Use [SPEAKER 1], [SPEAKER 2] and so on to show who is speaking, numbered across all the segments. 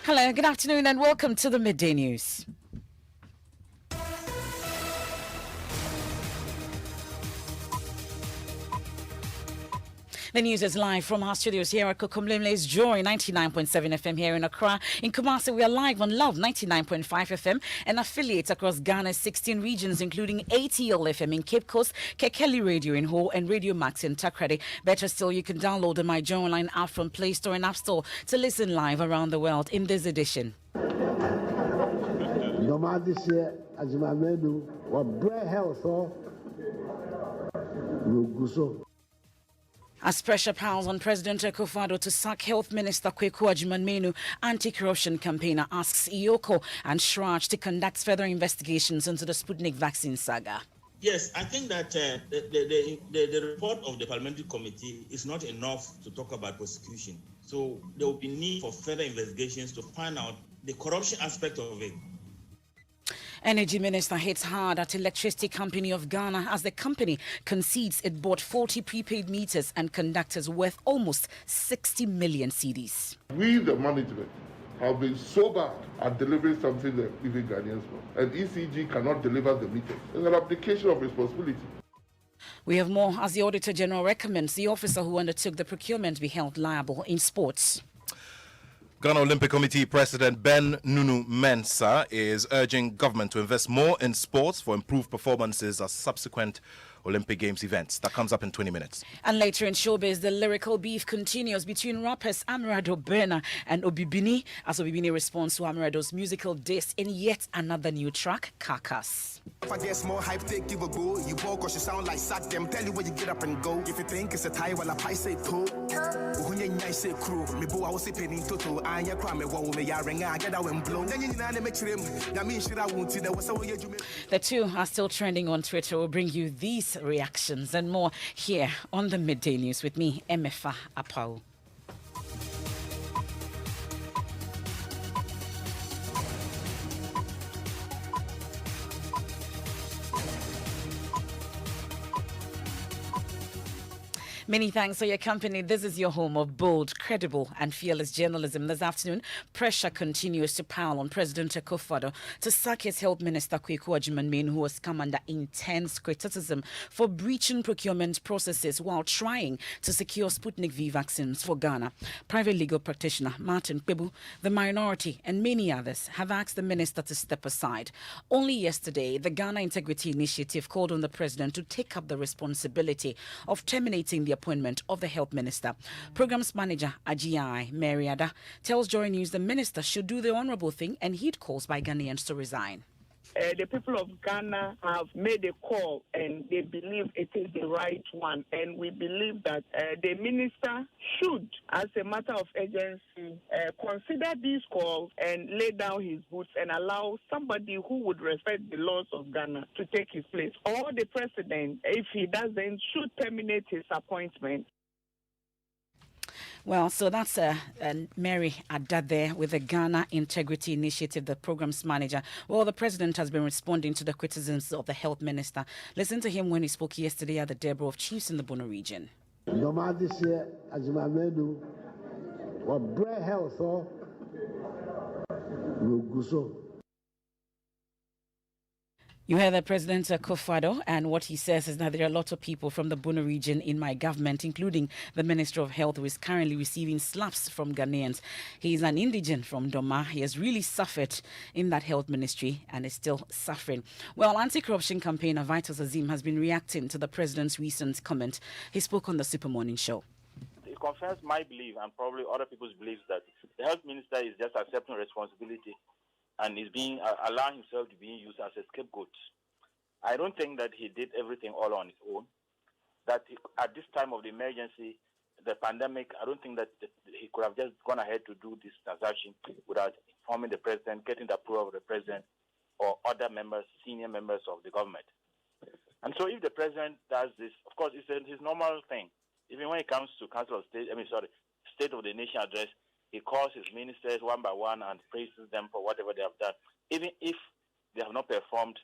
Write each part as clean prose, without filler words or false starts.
[SPEAKER 1] Hello, good afternoon, and welcome to the Midday News. The news is live from our studios here at Kokomlemle's Joy 99.7 FM here in Accra. In Kumasi, we are live on Love 99.5 FM and affiliates across Ghana's 16 regions, including ATL FM in Cape Coast, Kekeli Radio in Ho, and Radio Max in Takrady. Better still, you can download the My Joy Online app from Play Store and App Store to listen live around the world in this edition. As pressure piles on President Akufo-Addo to sack Health Minister Kweku Agyemang-Manu, anti-corruption campaigner asks EOCO and Shraj to conduct further investigations into the Sputnik vaccine saga.
[SPEAKER 2] Yes, I think that the report of the parliamentary committee is not enough to talk about prosecution. So there will be need for further investigations to find out the corruption aspect of it.
[SPEAKER 1] Energy Minister hits hard at Electricity Company of Ghana as the company concedes it bought 40 prepaid meters and conductors worth almost 60 million cedis.
[SPEAKER 3] We, the management, have been so bad at delivering something that even Ghanaians want. And ECG cannot deliver the meters. It's an abdication of responsibility.
[SPEAKER 1] We have more as the Auditor General recommends the officer who undertook the procurement be held liable in sports.
[SPEAKER 4] Ghana Olympic Committee President Ben Nunu Mensah is urging government to invest more in sports for improved performances at subsequent Olympic Games events. That comes up in 20 minutes.
[SPEAKER 1] And later in showbiz, the lyrical beef continues between rappers Amirado Berna and Obibini as Obibini responds to Amirado's musical diss in yet another new track, Carcass.
[SPEAKER 5] If I get small hype, give a go. You walk or you sound like sack them. Tell you where you get up and go. If you think it's a tie, well, I say too. Say crew. Me bo I was penny toto. I ya crime me ya ring. I get out and blow. Then you know make him. That means shit I won't see.
[SPEAKER 1] The two are still trending on Twitter. We'll bring you these reactions and more here on the Midday News with me, Emefa Apau. Many thanks for your company. This is your home of bold, credible, and fearless journalism. This afternoon, pressure continues to pile on President Akufo-Addo to sack his Health Minister Kweku Agyemang-Manu, who has come under intense criticism for breaching procurement processes while trying to secure Sputnik V vaccines for Ghana. Private legal practitioner Martin Kpebu, the minority, and many others have asked the minister to step aside. Only yesterday, the Ghana Integrity Initiative called on the president to take up the responsibility of terminating the appointment of the health minister. Programs manager Ajiai Mariada tells Joy News the minister should do the honorable thing and heed calls by Ghanaians to resign.
[SPEAKER 6] The people of Ghana have made a call and they believe it is the right one. And we believe that the minister should, as a matter of urgency, consider these calls and lay down his boots and allow somebody who would respect the laws of Ghana to take his place. Or the president, if he doesn't, should terminate his appointment.
[SPEAKER 1] Well, so that's Mary Adad there with the Ghana Integrity Initiative, the program's manager. Well, the president has been responding to the criticisms of the health minister. Listen to him when he spoke yesterday at the Deborah of Chiefs in the Bono region. You heard the President Akufo-Addo, and what he says is that there are a lot of people from the Bono region in my government, including the Minister of Health, who is currently receiving slaps from Ghanaians. He is an indigent from Doma. He has really suffered in that health ministry and is still suffering. Well, anti-corruption campaigner Vitus Azim has been reacting to the President's recent comment. He spoke on the Super Morning Show.
[SPEAKER 7] It confirms my belief and probably other people's beliefs that the health minister is just accepting responsibility and is allowing himself to be used as a scapegoat. I don't think that he did everything all on his own. That at this time of the emergency, the pandemic, I don't think that he could have just gone ahead to do this transaction without informing the president, getting the approval of the president or other members, senior members of the government. And so if the president does this, of course, it's his normal thing. Even when it comes to State of the Nation address, he calls his ministers one by one and praises them for whatever they have done. Even if they have not performed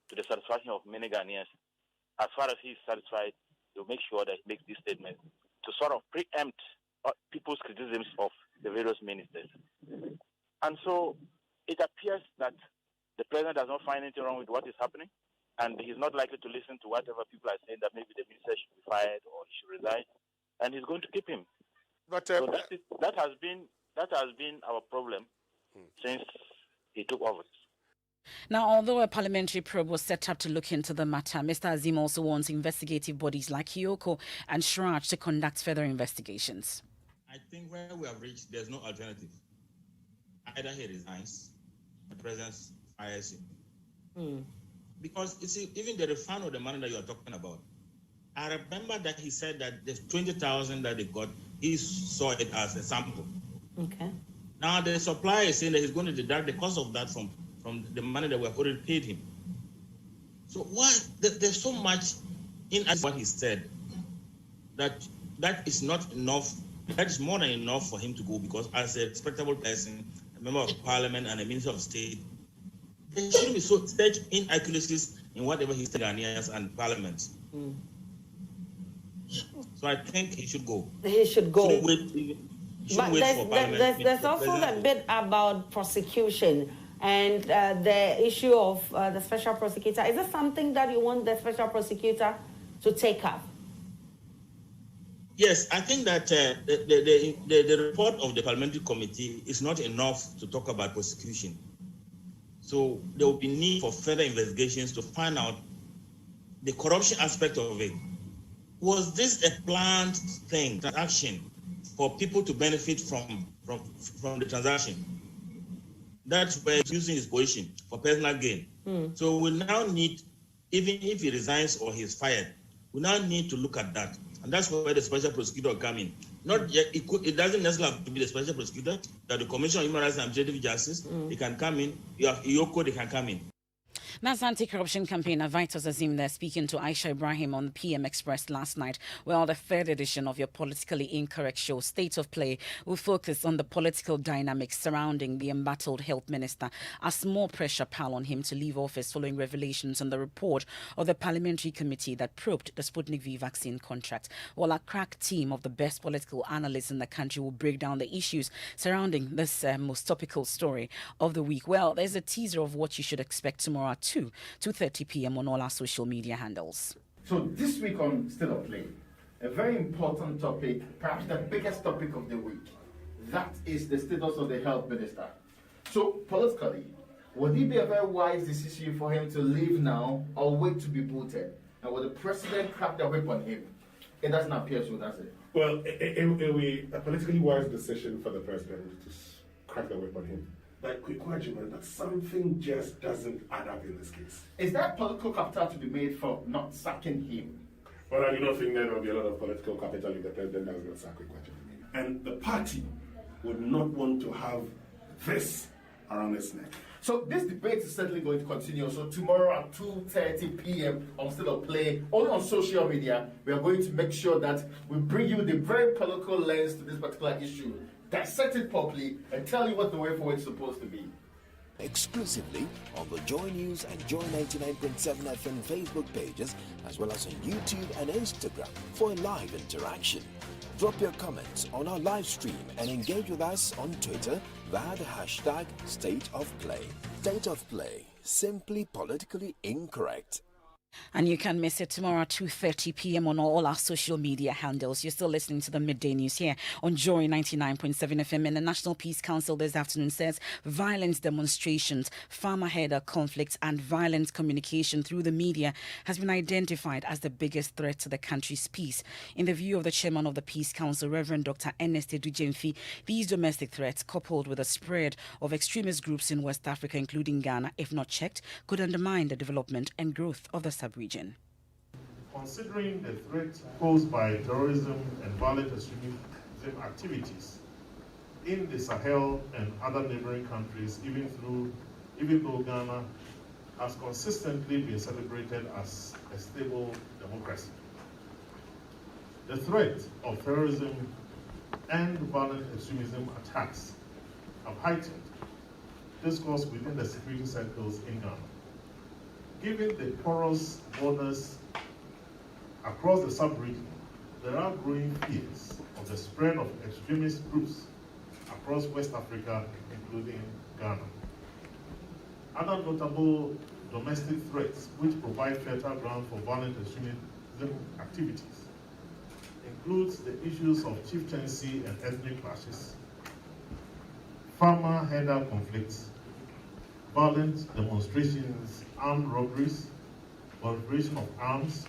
[SPEAKER 7] to the satisfaction of many Ghanaians, as far as he is satisfied, he'll make sure that he makes these statements to sort of preempt people's criticisms of the various ministers. And so it appears that the president does not find anything wrong with what is happening, and he's not likely to listen to whatever people are saying that maybe the minister should be fired or he should resign, and he's going to keep him.
[SPEAKER 8] But
[SPEAKER 7] so that has been our problem since he took office.
[SPEAKER 1] Now, although a parliamentary probe was set up to look into the matter, Mr. Azim also wants investigative bodies like Hyoko and Shraj to conduct further investigations.
[SPEAKER 2] I think where we have reached, there's no alternative. Either he resigns, the president fires him. Because you see, even the refund of the money that you are talking about, I remember that he said that the 20,000 that they got, he saw it as a sample.
[SPEAKER 9] Okay.
[SPEAKER 2] Now the supplier is saying that he's going to deduct the cost of that from the money that we have already paid him. So why there's so much in what he said that is not enough. That is more than enough for him to go, because as a respectable person, a member of parliament and a minister of state, there shouldn't be such inaccuracies in whatever he said Ghanaians and parliament. So I think he should go.
[SPEAKER 9] He should go.
[SPEAKER 2] But
[SPEAKER 9] there's also the bit about prosecution and the issue of the special prosecutor. Is this something that you want the special prosecutor to take up?
[SPEAKER 2] Yes, I think that the report of the parliamentary committee is not enough to talk about prosecution. So there will be need for further investigations to find out the corruption aspect of it. Was this a planned thing, transaction, for people to benefit from the transaction? That's where he's using his position for personal gain. So we now need, even if he resigns or he's fired, we now need to look at that. And that's where the special prosecutor come in. It doesn't necessarily have to be the special prosecutor, that the Commission on Human Rights and Administrative Justice, they can come in. You have Hyoko, they can come in.
[SPEAKER 1] That's anti-corruption campaigner Vitus Azim there speaking to Aisha Ibrahim on the PM Express last night. Well, the third edition of your politically incorrect show, State of Play, will focus on the political dynamics surrounding the embattled health minister as more pressure piled on him to leave office following revelations on the report of the parliamentary committee that probed the Sputnik V vaccine contract. Well, a crack team of the best political analysts in the country will break down the issues surrounding this most topical story of the week. Well, there's a teaser of what you should expect tomorrow at 2:30 p.m. on all our social media handles.
[SPEAKER 10] So this week on State of Play, a very important topic, perhaps the biggest topic of the week, that is the status of the health minister. So politically, would it be a very wise decision for him to leave now or wait to be booted? And will the president crack the whip on him? It doesn't appear so, does it?
[SPEAKER 11] Well, it will be a politically wise decision for the president to crack the whip on him. But quick argument that something just doesn't add up in this case.
[SPEAKER 10] Is there political capital to be made for not sacking him?
[SPEAKER 11] Well, I do not think there will be a lot of political capital if the president does not sack him. And the party would not want to have this around its neck.
[SPEAKER 10] So this debate is certainly going to continue. So tomorrow at 2:30 p.m. on State of Play, only on social media, we are going to make sure that we bring you the very political lens to this particular issue, dissect it properly, and tell you what the way forward is supposed to be.
[SPEAKER 12] Exclusively on the Joy News and Joy99.7 FM Facebook pages, as well as on YouTube and Instagram for a live interaction. Drop your comments on our live stream and engage with us on Twitter via the hashtag State of Play. State of Play, simply politically incorrect.
[SPEAKER 1] And you can miss it tomorrow at 2:30 p.m. on all our social media handles. You're still listening to the Midday News here on Joy 99.7 FM. And the National Peace Council this afternoon says violence demonstrations, farmer header conflicts and violent communication through the media has been identified as the biggest threat to the country's peace. In the view of the chairman of the Peace Council, Reverend Dr. Ernest Edujemfi, these domestic threats, coupled with the spread of extremist groups in West Africa, including Ghana, if not checked, could undermine the development and growth of the sub-region.
[SPEAKER 11] Considering the threat posed by terrorism and violent extremism activities in the Sahel and other neighboring countries, even though Ghana has consistently been celebrated as a stable democracy, the threat of terrorism and violent extremism attacks have heightened discourse within the security circles in Ghana. Given the porous borders across the sub-region, there are growing fears of the spread of extremist groups across West Africa, including Ghana. Other notable domestic threats which provide fertile ground for violent extremism activities includes the issues of chieftaincy and ethnic clashes, farmer-herder conflicts, violent demonstrations, armed robberies, proliferation of arms.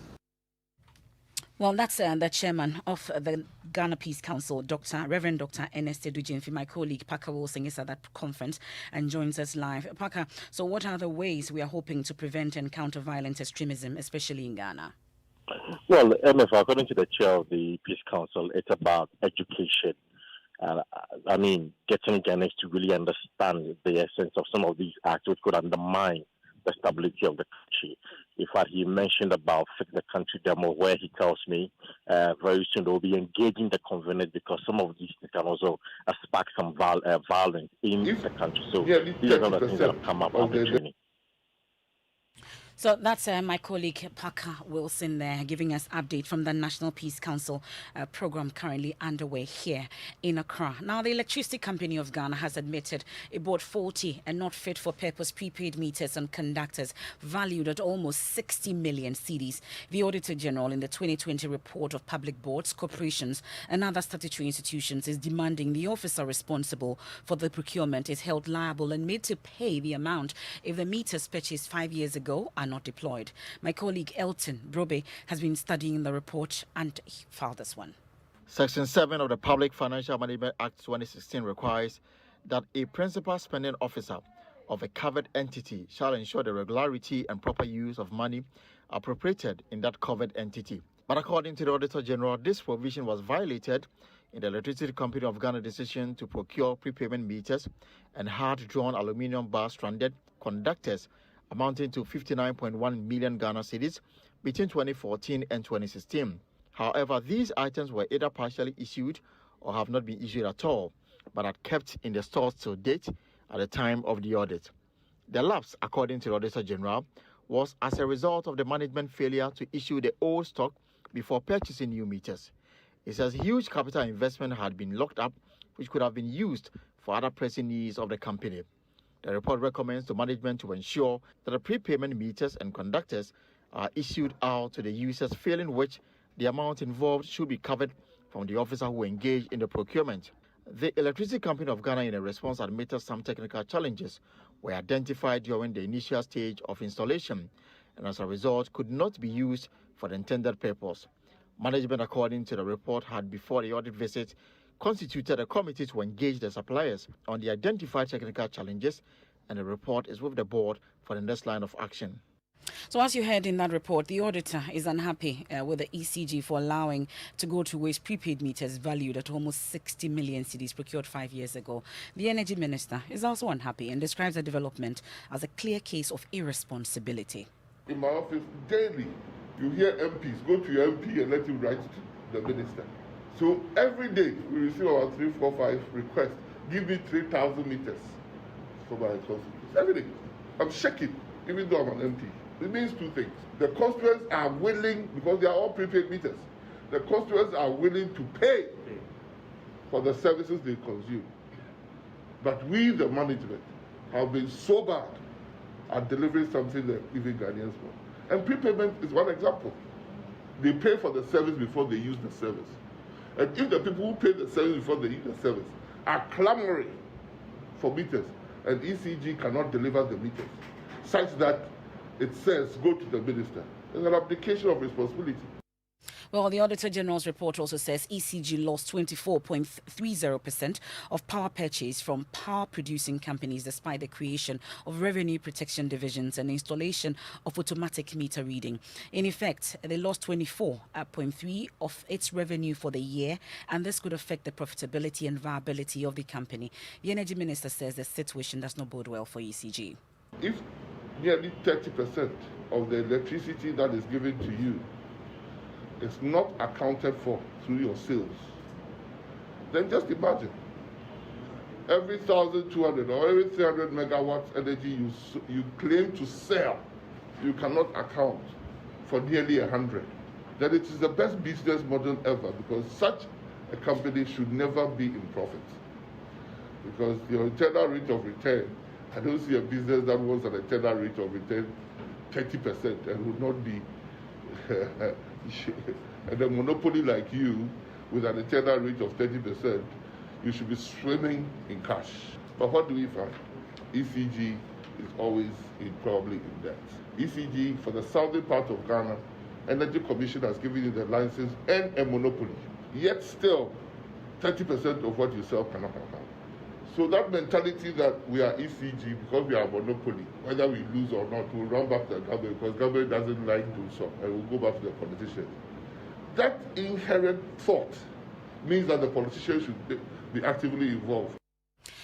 [SPEAKER 1] Well, that's the chairman of the Ghana Peace Council, Reverend Dr. Ernest Edujimfi. My colleague Parker Wilson is at that conference and joins us live. Parker, so what are the ways we are hoping to prevent and counter violent extremism, especially in Ghana?
[SPEAKER 8] Well, MF, according to the chair of the Peace Council, it's about education. Getting Ghanaians to really understand the essence of some of these acts which could undermine the stability of the country. In fact, he mentioned about the country demo, where he tells me very soon they'll be engaging the covenant because some of these things can also spark some violence in the country. So these are some of the things that have come up on the journey.
[SPEAKER 1] So that's my colleague Parker Wilson there giving us update from the National Peace Council program currently underway here in Accra. Now, the Electricity Company of Ghana has admitted it bought 40 and not fit for purpose prepaid meters and conductors valued at almost 60 million cedis. The Auditor General in the 2020 report of public boards, corporations and other statutory institutions is demanding the officer responsible for the procurement is held liable and made to pay the amount if the meters purchased 5 years ago are not deployed. My colleague Elton Brobe has been studying the report and he filed this one.
[SPEAKER 13] Section 7 of the Public Financial Management Act 2016 requires that a principal spending officer of a covered entity shall ensure the regularity and proper use of money appropriated in that covered entity. But according to the Auditor General, this provision was violated in the Electricity Company of Ghana decision to procure prepayment meters and hard-drawn aluminium bar stranded conductors amounting to 59.1 million Ghana cedis between 2014 and 2016. However, these items were either partially issued or have not been issued at all, but are kept in the stores till date at the time of the audit. The lapse, according to the Auditor General, was as a result of the management failure to issue the old stock before purchasing new meters. It says huge capital investment had been locked up, which could have been used for other pressing needs of the company. The report recommends to management to ensure that the prepayment meters and conductors are issued out to the users, failing which the amount involved should be covered from the officer who engaged in the procurement. The Electricity Company of Ghana, in a response, admitted some technical challenges were identified during the initial stage of installation and as a result could not be used for the intended purpose. Management, according to the report, had before the audit visit constituted a committee to engage the suppliers on the identified technical challenges, and the report is with the board for the next line of action.
[SPEAKER 1] So as you heard in that report, the auditor is unhappy with the ECG for allowing to go to waste prepaid meters valued at almost 60 million cedis procured 5 years ago. The Energy Minister is also unhappy and describes the development as a clear case of irresponsibility.
[SPEAKER 3] In my office daily, you hear MPs, go to your MP and let him write to the minister. So every day we receive about 3, 4, 5 requests. Give me 3,000 meters for my constituents. Every day. I'm shaking, even though I'm an MP. It means two things. The constituents are willing, because they are all prepaid meters, the constituents are willing to pay for the services they consume. But we, the management, have been so bad at delivering something that even Ghanaians want. And prepayment is one example. They pay for the service before they use the service. And if the people who pay the service before they use the service are clamoring for meters, and ECG cannot deliver the meters, such that it says go to the minister, there's an abdication of responsibility.
[SPEAKER 1] Well, the Auditor General's report also says ECG lost 24.30% of power purchase from power-producing companies despite the creation of revenue protection divisions and installation of automatic meter reading. In effect, they lost 24.3% of its revenue for the year, and this could affect the profitability and viability of the company. The Energy Minister says the situation does not bode well for ECG.
[SPEAKER 3] If nearly 30% of the electricity that is given to you is not accounted for through your sales, then just imagine every 1,200 or every 300 megawatts energy you claim to sell, you cannot account for nearly 100. Then it is the best business model ever, because such a company should never be in profit. because your internal rate of return, I don't see a business that wants an internal rate of return 30% and would not be and a monopoly like you with an internal rate of 30%, you should be swimming in cash. But what do we find? ECG is always probably in debt. ECG for the southern part of Ghana, Energy Commission has given you the license and a monopoly. Yet still, 30% of what you sell cannot come out. So that mentality that we are ECG because we are monopoly, whether we lose or not, we'll run back to the government because government doesn't like doing so, and we'll go back to the politicians. That inherent thought means that the politicians should be actively involved.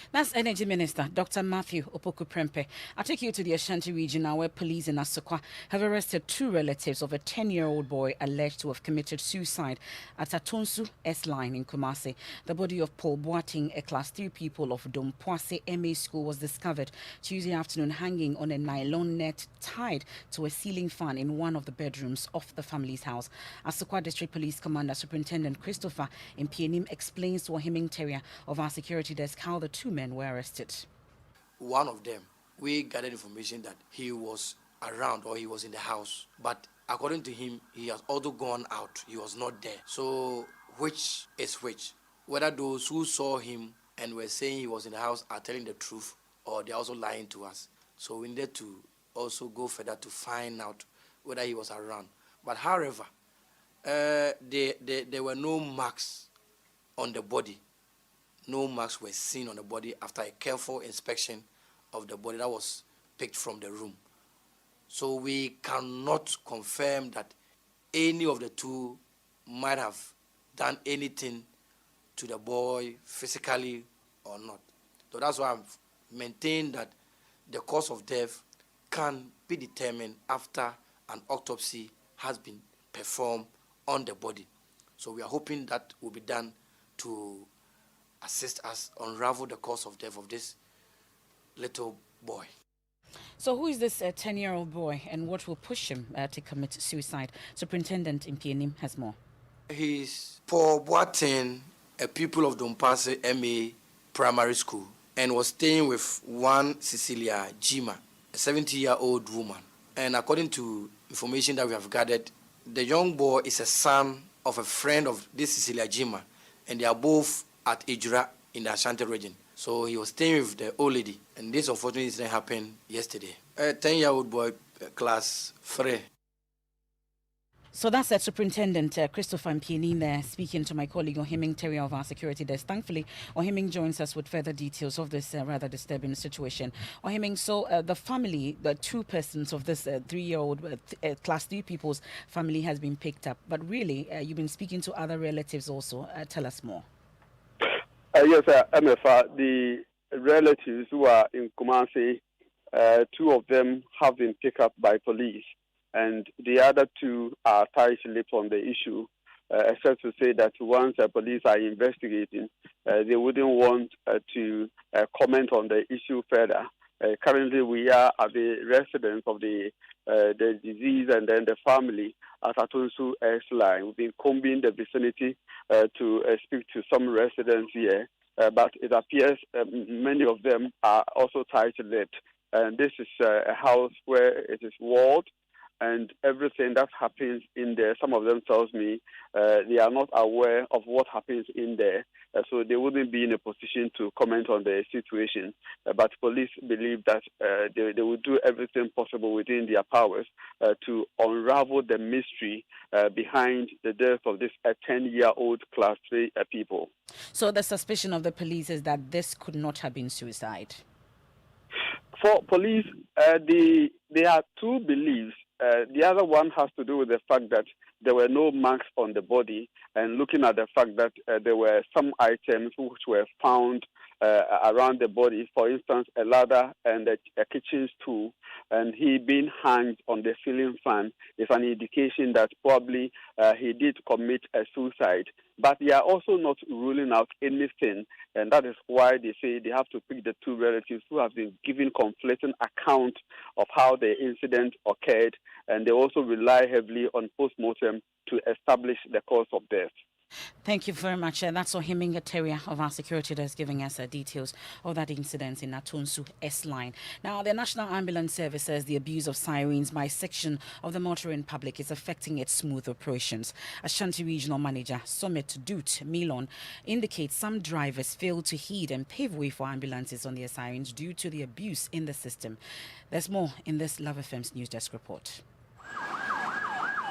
[SPEAKER 1] That's Energy Minister Dr. Matthew Opoku-Prempeh. I'll take you to the Ashanti region now, where police in Asokwa have arrested 2 relatives of a 10-year-old boy alleged to have committed suicide at Atonsu S-Line in Kumasi. The body of Paul Boating, a Class 3 pupil of Dompoase MA School, was discovered Tuesday afternoon hanging on a nylon net tied to a ceiling fan in one of the bedrooms of the family's house. Asokwa District Police Commander Superintendent Christopher Impienim explains to Ohiming Terrier of our security desk how the 2 men were arrested.
[SPEAKER 14] One of them, we gathered information that he was around or he was in the house, but according to him, he has also gone out. He was not there. So which is which? Whether those who saw him and were saying he was in the house are telling the truth or they're also lying to us. So we needed to also go further to find out whether he was around. But however, there were no marks on the body. No marks were seen on the body after a careful inspection of the body that was picked from the room. So we cannot confirm that any of the 2 might have done anything to the boy physically or not. So that's why I've maintained that the cause of death can be determined after an autopsy has been performed on the body. So we are hoping that will be done to assist us unravel the cause of death of this little boy.
[SPEAKER 1] So who is this 10-year-old boy and what will push him to commit suicide? Superintendent Impienim has more.
[SPEAKER 14] He's Paul Boating, a pupil of Dompase MA Primary School, and was staying with one Cecilia Jima, a 70-year-old woman. And according to information that we have gathered, the young boy is a son of a friend of this Cecilia Jima, and they are both at Ijura in the Ashanti region. So he was staying with the old lady, and this unfortunate incident happened yesterday. A 10-year-old boy, class 3.
[SPEAKER 1] So that's Superintendent Christopher Impienim there speaking to my colleague Ohiming Terrier of our security desk. Thankfully, Ohiming joins us with further details of this rather disturbing situation. Ohiming, so the family, the 2 persons of this 3-year-old Class 3 people's family has been picked up. But really, you've been speaking to other relatives also. Tell us more.
[SPEAKER 15] Yes, MFA, the relatives who are in Kumasi, 2 of them have been picked up by police, and the other 2 are tight-lipped on the issue, except to say that once the police are investigating, they wouldn't want to comment on the issue further. Currently, we are at the residence of the disease and then the family at Atonsu S-Line. We've been combing the vicinity to speak to some residents here, but it appears many of them are also tight-lipped. And this is a house where it is walled, and everything that happens in there, some of them tells me they are not aware of what happens in there, so they wouldn't be in a position to comment on the situation. But police believe that they will do everything possible within their powers to unravel the mystery behind the death of this 10-year-old Class 3 people.
[SPEAKER 1] So the suspicion of the police is that this could not have been suicide?
[SPEAKER 15] For police, there are 2 beliefs. The other one has to do with the fact that there were no marks on the body, and looking at the fact that there were some items which were found around the body, for instance, a ladder and a kitchen stool, and he being hanged on the ceiling fan is an indication that probably he did commit a suicide. But they are also not ruling out anything, and that is why they say they have to pick the 2 relatives who have been giving conflicting accounts of how the incident occurred, and they also rely heavily on post-mortem to establish the cause of death.
[SPEAKER 1] Thank you very much. That's Ohiminga Teria of our security desk giving us details of that incident in Atunsu S-Line. Now, the National Ambulance Service says the abuse of sirens by a section of the motoring public is affecting its smooth operations. Ashanti Regional Manager Summit Dut Milon indicates some drivers fail to heed and pave way for ambulances on their sirens due to the abuse in the system. There's more in this Love FM's News Desk report.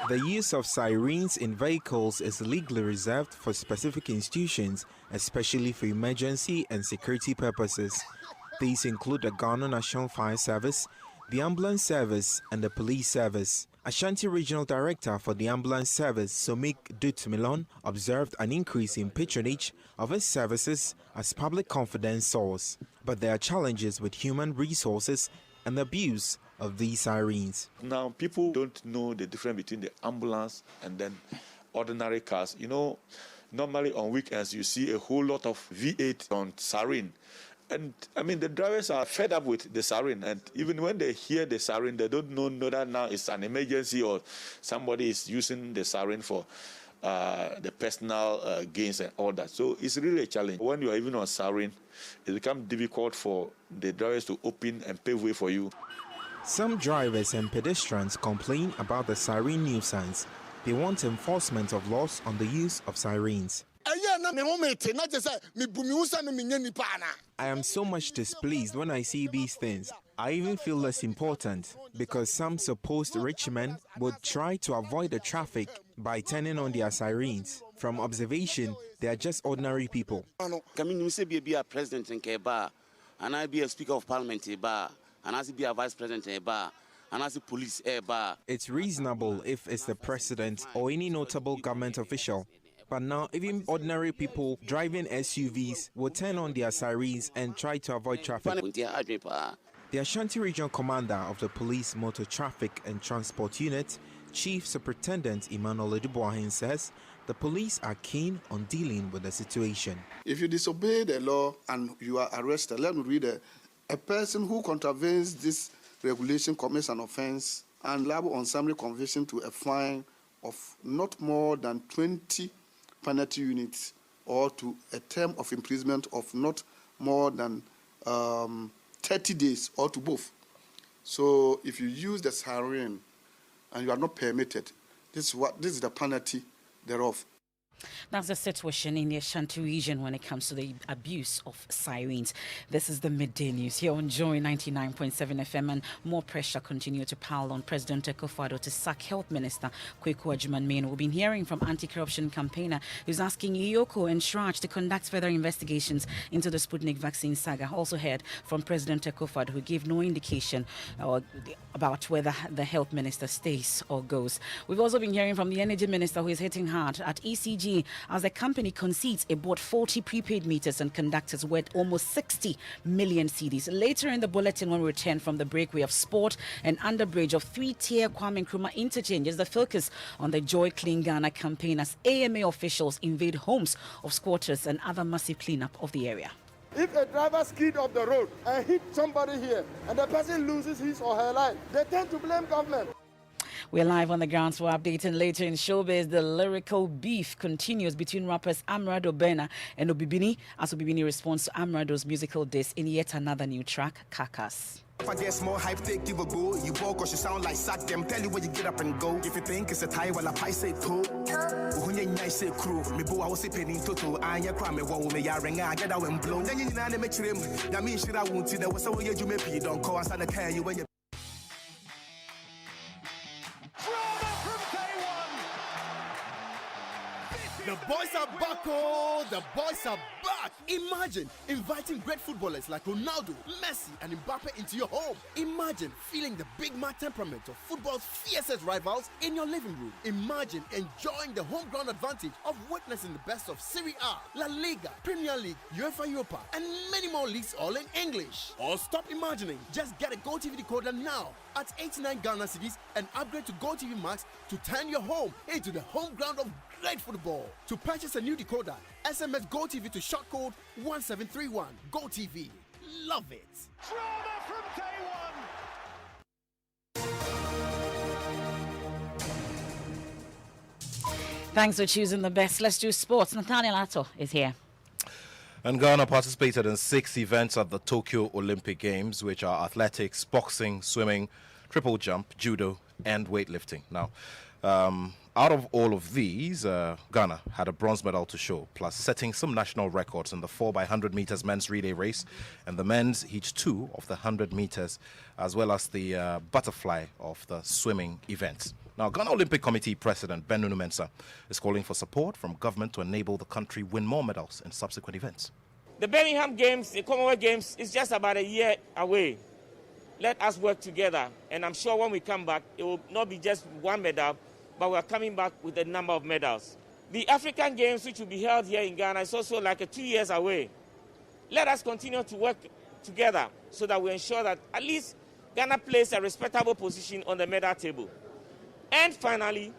[SPEAKER 16] The use of sirens in vehicles is legally reserved for specific institutions, especially for emergency and security purposes. These include the Ghana National Fire Service, the Ambulance Service, and the Police Service. Ashanti Regional Director for the Ambulance Service, Somik Dutmilon, observed an increase in patronage of its services as public confidence soars. But there are challenges with human resources and abuse of these sirens.
[SPEAKER 17] Now, people don't know the difference between the ambulance and then ordinary cars. You know, normally on weekends you see a whole lot of V8 on siren. And I mean, the drivers are fed up with the siren, and even when they hear the siren, they don't know that now it's an emergency or somebody is using the siren for the personal gains and all that. So it's really a challenge. When you are even on siren, it becomes difficult for the drivers to open and pave way for you.
[SPEAKER 16] Some drivers and pedestrians complain about the siren nuisance. They want enforcement of laws on the use of sirens. I am so much displeased when I see these things. I even feel less important because some supposed rich men would try to avoid the traffic by turning on their sirens. From observation, they are just ordinary people.
[SPEAKER 18] Be a president in Keba, and I be a speaker of parliament in Ba, and I be a vice president in Ba, and as a police Ba.
[SPEAKER 16] It's reasonable if it's the president or any notable government official. But now, even ordinary people driving SUVs will turn on their sirens and try to avoid traffic. The Ashanti Regional Commander of the Police Motor Traffic and Transport Unit, Chief Superintendent Emmanuel Eduboahin, says the police are keen on dealing with the situation.
[SPEAKER 19] If you disobey the law and you are arrested, let me read it. A person who contravenes this regulation commits an offense and liable on summary conviction to a fine of not more than 20 penalty units or to a term of imprisonment of not more than 30 days or to both. So if you use the siren and you are not permitted, this is the penalty thereof.
[SPEAKER 1] That's the situation in the Ashanti region when it comes to the abuse of sirens. This is the Midday News here on Joy99.7 FM, and more pressure continue to pile on President Akufo-Addo to sack Health Minister Kweku Agyemang. We've been hearing from anti-corruption campaigner who's asking Iyoko and Shraj to conduct further investigations into the Sputnik vaccine saga. Also heard from President Akufo-Addo, who gave no indication about whether the Health Minister stays or goes. We've also been hearing from the Energy Minister, who is hitting hard at ECG as the company concedes it bought 40 prepaid meters and conductors worth almost 60 million cedis. Later in the bulletin, when we return from the break, we have sport and underbridge of 3-tier Kwame Nkrumah interchanges. The focus on the Joy Clean Ghana campaign as AMA officials invade homes of squatters and other massive cleanup of the area.
[SPEAKER 20] If a driver skid off the road and hit somebody here and the person loses his or her life, they tend to blame government.
[SPEAKER 1] We're live on the grounds for updating later in showbiz. The lyrical beef continues between rappers Amrado Bena and Obibini as Obibini responds to Amrado's musical diss in yet another new track, Kakas.
[SPEAKER 5] If I get small hype, give a go. You walk or you sound like sack them. Tell you where you get up and go. If you think it's a tie, well, I say to. Nice crew. Me bo I was penny toto. I ya crime what me ya ring. I get out and blow. Then you know they make him. That means shit I won't see. There was a way you may be. Don't call us on the car. You when you.
[SPEAKER 10] The boys are back, oh! The boys are back! Imagine inviting great footballers like Ronaldo, Messi, and Mbappe into your home. Imagine feeling the big man temperament of football's fiercest rivals in your living room. Imagine enjoying the home ground advantage of witnessing the best of Serie A, La Liga, Premier League, UEFA Europa, and many more leagues all in English. Or stop imagining. Just get a GoTV decoder now at 89 Ghana cedis and upgrade to GoTV Max to turn your home into the home ground of great football. To purchase a new decoder, SMS GoTV to short code 1731. GoTV. Love it.
[SPEAKER 5] Drama from day one.
[SPEAKER 1] Thanks for choosing the best. Let's do sports. Nathaniel Atto is here.
[SPEAKER 4] And Ghana participated in 6 events at the Tokyo Olympic Games, which are athletics, boxing, swimming, triple jump, judo, and weightlifting. Now, out of all of these, Ghana had a bronze medal to show, plus setting some national records in the 4x100 meters men's relay race and the men's heat 2 of the 100 meters, as well as the butterfly of the swimming events. Now, Ghana Olympic Committee President Ben Nunu Mensah is calling for support from government to enable the country win more medals in subsequent events.
[SPEAKER 21] The Birmingham Games, the Commonwealth Games, is just about a year away. Let us work together, and I'm sure when we come back, it will not be just one medal, but we're coming back with a number of medals. The African Games, which will be held here in Ghana, is also like 2 years away. Let us continue to work together so that we ensure that at least Ghana plays a respectable position on the medal table. And finally,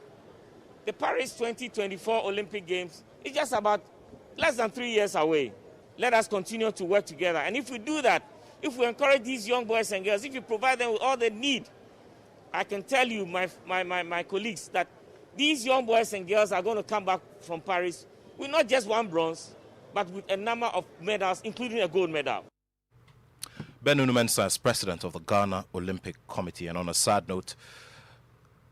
[SPEAKER 21] the Paris 2024 Olympic Games is just about less than 3 years away. Let us continue to work together. And if we do that, if we encourage these young boys and girls, if you provide them with all they need, I can tell you, my colleagues, that these young boys and girls are going to come back from Paris with not just one bronze, but with a number of medals, including a gold medal.
[SPEAKER 4] Ben Nunu Mensah is president of the Ghana Olympic Committee, and on a sad note,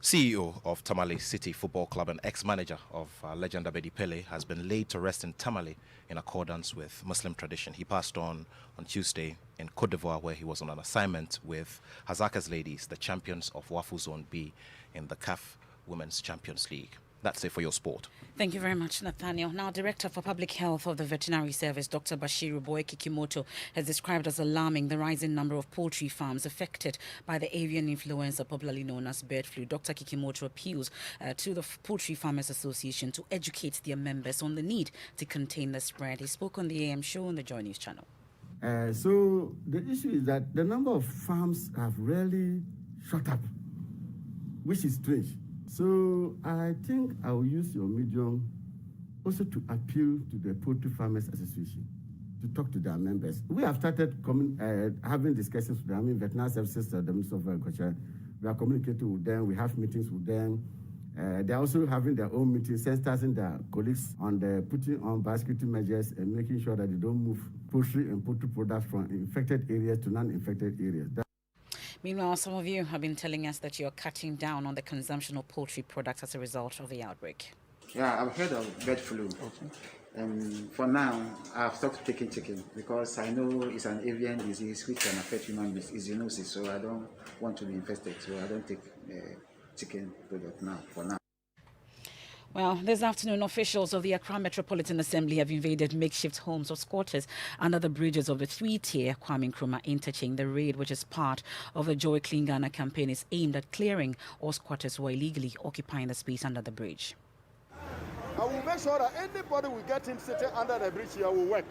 [SPEAKER 4] CEO of Tamale City Football Club and ex-manager of legend Abedi Pele has been laid to rest in Tamale in accordance with Muslim tradition. He passed on Tuesday in Cote d'Ivoire, where he was on an assignment with Hazaka's Ladies, the champions of Wafu Zone B in the CAF Women's Champions League. That's it for your sport.
[SPEAKER 1] Thank you very much, Nathaniel. Now, Director for Public Health of the Veterinary Service, Dr. Bashiru Boy Kikimoto, has described as alarming the rising number of poultry farms affected by the avian influenza, popularly known as bird flu. Dr. Kikimoto appeals to the Poultry Farmers Association to educate their members on the need to contain the spread. He spoke on the AM show on the Joy News channel.
[SPEAKER 22] So the issue is that the number of farms have really shot up, which is strange. So I think I will use your medium also to appeal to the Poultry Farmers Association to talk to their members. We have started having discussions with them. I mean, Veterinary Services, the Minister of Agriculture. We are communicating with them. We have meetings with them. They're also having their own meetings, sensitizing their colleagues on the putting on biosecurity measures and making sure that they don't move poultry and poultry products from infected areas to non-infected areas.
[SPEAKER 1] Meanwhile, some of you have been telling us that you're cutting down on the consumption of poultry products as a result of the outbreak.
[SPEAKER 23] Yeah, I've heard of bird flu. And for now, I've stopped taking chicken because I know it's an avian disease which can affect human beings. It's zoonosis, so I don't want to be infested. So I don't take chicken product now, for now.
[SPEAKER 1] Well, this afternoon, officials of the Accra Metropolitan Assembly have invaded makeshift homes or squatters under the bridges of the 3-tier Kwame Nkrumah interchange. The raid, which is part of the Joy Clean Ghana campaign, is aimed at clearing all squatters who are illegally occupying the space under the bridge.
[SPEAKER 20] I will make sure that anybody we get him sitting under the bridge here will work.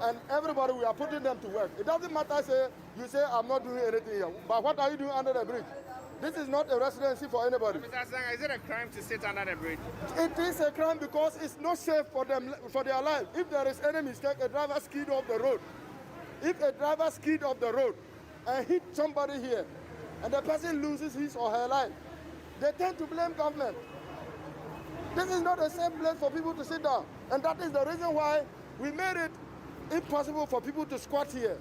[SPEAKER 20] And everybody, we are putting them to work. It doesn't matter, you say, I'm not doing anything here. But what are you doing under the bridge? This is not a residency for anybody.
[SPEAKER 24] Mr. Asanga, is it a crime to sit under the bridge?
[SPEAKER 20] It is a crime because it's not safe for them, for their life. If there is any mistake, a driver skid off the road. If a driver skid off the road and hit somebody here, and the person loses his or her life, they tend to blame government. This is not a safe place for people to sit down. And that is the reason why we made it impossible for people to squat here.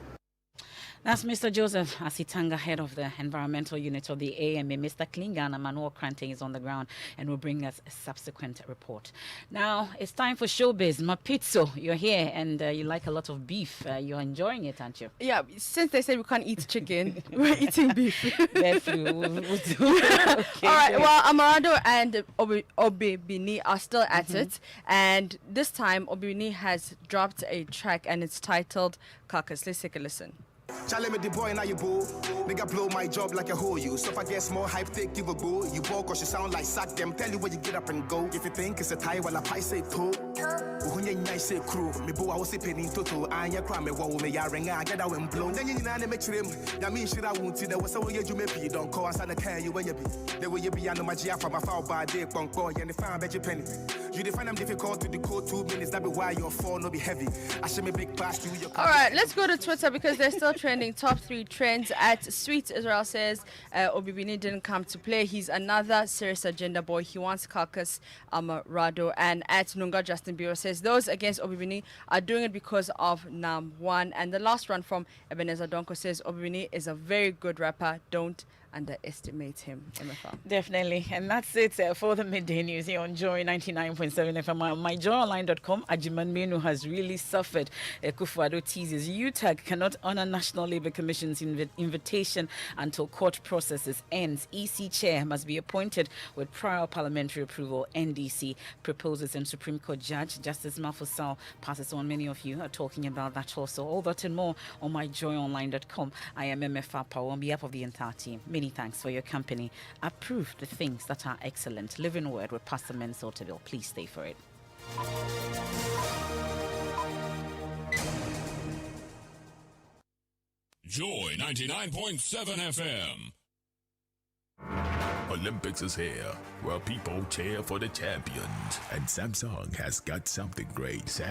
[SPEAKER 1] That's Mr. Joseph Asitanga, head of the environmental unit of the AMA. Mr. Clean Ghana, Manuel Krante, is on the ground and will bring us a subsequent report. Now, it's time for showbiz. Mapizzo, you're here and you like a lot of beef. You're enjoying it, aren't you?
[SPEAKER 25] Yeah, since they say we can't eat chicken, we're eating beef.
[SPEAKER 1] Bear flu. We'll do. Okay,
[SPEAKER 25] all right, well, Amarado and Obibini are still at it. And this time, Obibini has dropped a track and it's titled Carcass. Let's take a listen.
[SPEAKER 5] Charlie me the boy now you boo. Nigga blow my job like a hoe you. So if I get small hype, take give a go. You walk cause you sound like sack them. Tell you where you get up and go. If you think it's a tie, well I pie say to. Uhunya say crew. Me boo I was sipping toto. I ain't cry me wow me ya ring I get out and blow. Then you know make trim. Ya mean shit I won't see there was a way you may be. Don't call us and care you where you be. The way you be on my GF from my foul by day punk boy and the fan bet you penny. You define them difficult to the code 2 minutes. That be why your phone no be heavy. I should me big pass to your.
[SPEAKER 25] All right, let's go to Twitter because there's still trending top 3 trends at Sweet Israel says Obibini didn't come to play. He's another serious agenda boy. He wants caucus Rado. And at Nunga Justin Bureau says those against Obibini are doing it because of Nam 1. And the last one from Ebenezer Donko says Obibini is a very good rapper. Don't underestimate him. MFR.
[SPEAKER 1] Definitely. And that's it for the midday news here on Joy 99.7 FM. MyJoyOnline.com. Ajiman Menu has really suffered. Kufuado teases UTAG cannot honor National Labour Commission's invitation until court processes ends. EC chair must be appointed with prior parliamentary approval. NDC proposes, and Supreme Court Judge Justice Mafusal passes on. Many of you are talking about that also. All that and more on MyJoyOnline.com. I am MFR Power on behalf of the entire team. Many thanks for your company. Approve the things that are excellent. Living Word with Pastor Mensah Otabil. Please stay for it.
[SPEAKER 2] Joy 99.7 FM. Olympics is here, where people cheer for the champions. And Samsung has got something great.